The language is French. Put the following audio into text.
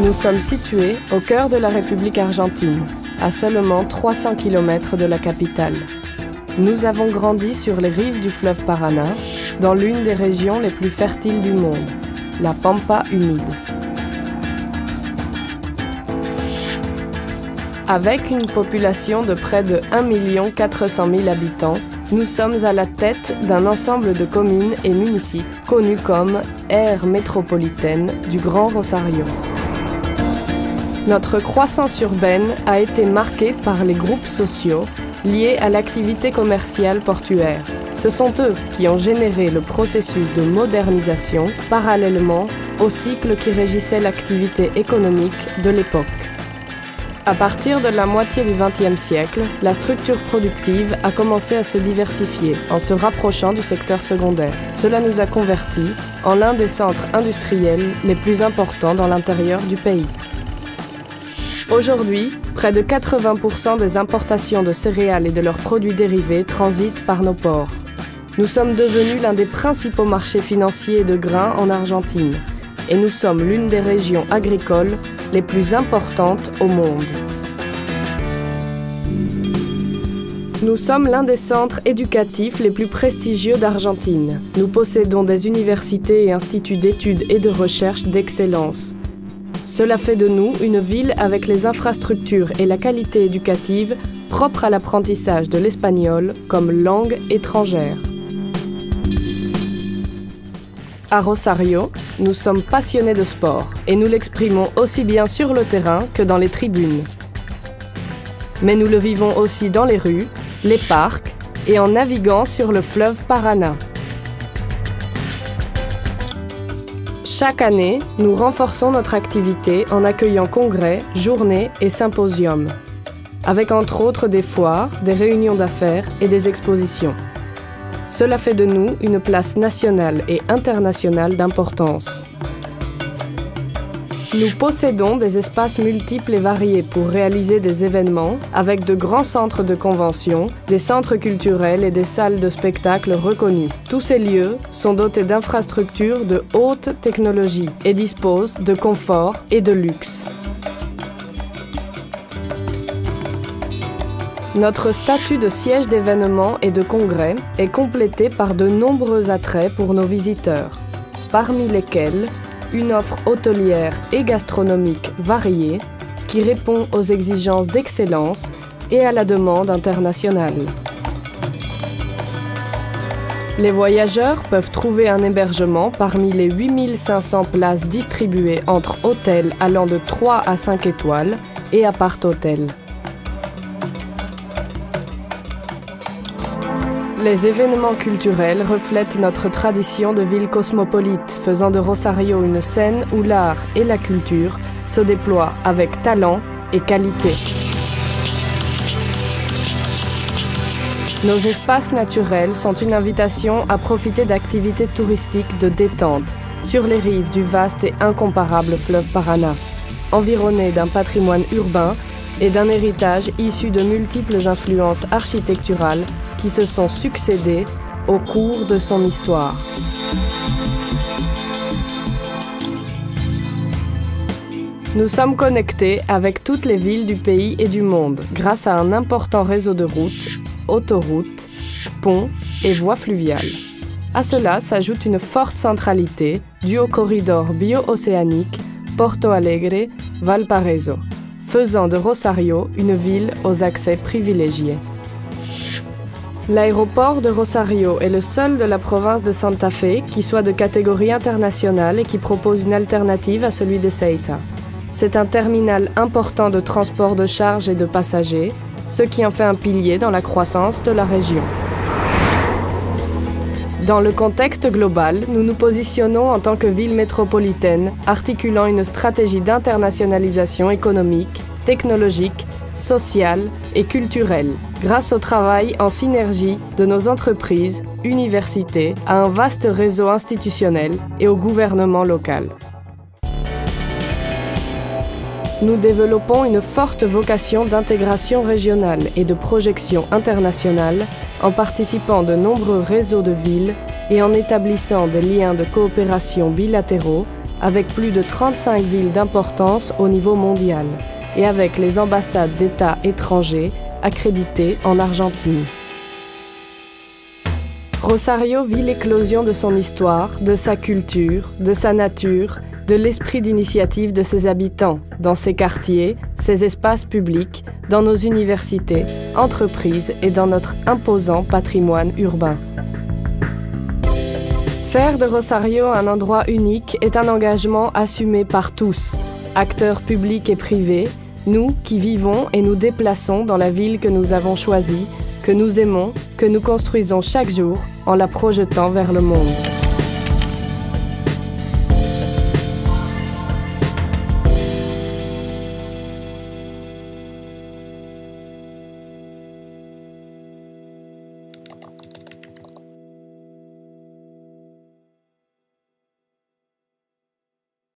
Nous sommes situés au cœur de la République argentine, à seulement 300 km de la capitale. Nous avons grandi sur les rives du fleuve Paraná, dans l'une des régions les plus fertiles du monde, la Pampa humide. Avec une population de près de 1 400 000 habitants, nous sommes à la tête d'un ensemble de communes et municipes connus comme aire métropolitaine du Grand Rosario. Notre croissance urbaine a été marquée par les groupes sociaux liés à l'activité commerciale portuaire. Ce sont eux qui ont généré le processus de modernisation parallèlement au cycle qui régissait l'activité économique de l'époque. À partir de la moitié du XXe siècle, la structure productive a commencé à se diversifier en se rapprochant du secteur secondaire. Cela nous a convertis en l'un des centres industriels les plus importants dans l'intérieur du pays. Aujourd'hui, près de 80% des importations de céréales et de leurs produits dérivés transitent par nos ports. Nous sommes devenus l'un des principaux marchés financiers de grains en Argentine et nous sommes l'une des régions agricoles les plus importantes au monde. Nous sommes l'un des centres éducatifs les plus prestigieux d'Argentine. Nous possédons des universités et instituts d'études et de recherche d'excellence. Cela fait de nous une ville avec les infrastructures et la qualité éducative propres à l'apprentissage de l'espagnol comme langue étrangère. À Rosario, nous sommes passionnés de sport et nous l'exprimons aussi bien sur le terrain que dans les tribunes. Mais nous le vivons aussi dans les rues, les parcs et en naviguant sur le fleuve Paraná. Chaque année, nous renforçons notre activité en accueillant congrès, journées et symposiums, avec entre autres des foires, des réunions d'affaires et des expositions. Cela fait de nous une place nationale et internationale d'importance. Nous possédons des espaces multiples et variés pour réaliser des événements avec de grands centres de convention, des centres culturels et des salles de spectacle reconnues. Tous ces lieux sont dotés d'infrastructures de haute technologie et disposent de confort et de luxe. Notre statut de siège d'événements et de congrès est complété par de nombreux attraits pour nos visiteurs, parmi lesquels une offre hôtelière et gastronomique variée qui répond aux exigences d'excellence et à la demande internationale. Les voyageurs peuvent trouver un hébergement parmi les 8500 places distribuées entre hôtels allant de 3 à 5 étoiles et appart-hôtels. Les événements culturels reflètent notre tradition de ville cosmopolite, faisant de Rosario une scène où l'art et la culture se déploient avec talent et qualité. Nos espaces naturels sont une invitation à profiter d'activités touristiques de détente sur les rives du vaste et incomparable fleuve Paraná, environnés d'un patrimoine urbain et d'un héritage issu de multiples influences architecturales qui se sont succédées au cours de son histoire. Nous sommes connectés avec toutes les villes du pays et du monde grâce à un important réseau de routes, autoroutes, ponts et voies fluviales. À cela s'ajoute une forte centralité due au corridor bio-océanique Porto Alegre-Valparaíso, faisant de Rosario une ville aux accès privilégiés. L'aéroport de Rosario est le seul de la province de Santa Fe qui soit de catégorie internationale et qui propose une alternative à celui d'Ezeiza. C'est un terminal important de transport de charges et de passagers, ce qui en fait un pilier dans la croissance de la région. Dans le contexte global, nous nous positionnons en tant que ville métropolitaine, articulant une stratégie d'internationalisation économique, technologique, sociale et culturelle, grâce au travail en synergie de nos entreprises, universités, à un vaste réseau institutionnel et au gouvernement local. Nous développons une forte vocation d'intégration régionale et de projection internationale en participant de nombreux réseaux de villes et en établissant des liens de coopération bilatéraux avec plus de 35 villes d'importance au niveau mondial et avec les ambassades d'États étrangers accréditées en Argentine. Rosario vit l'éclosion de son histoire, de sa culture, de sa nature, de l'esprit d'initiative de ses habitants, dans ses quartiers, ses espaces publics, dans nos universités, entreprises et dans notre imposant patrimoine urbain. Faire de Rosario un endroit unique est un engagement assumé par tous, acteurs publics et privés, nous qui vivons et nous déplaçons dans la ville que nous avons choisie, que nous aimons, que nous construisons chaque jour en la projetant vers le monde.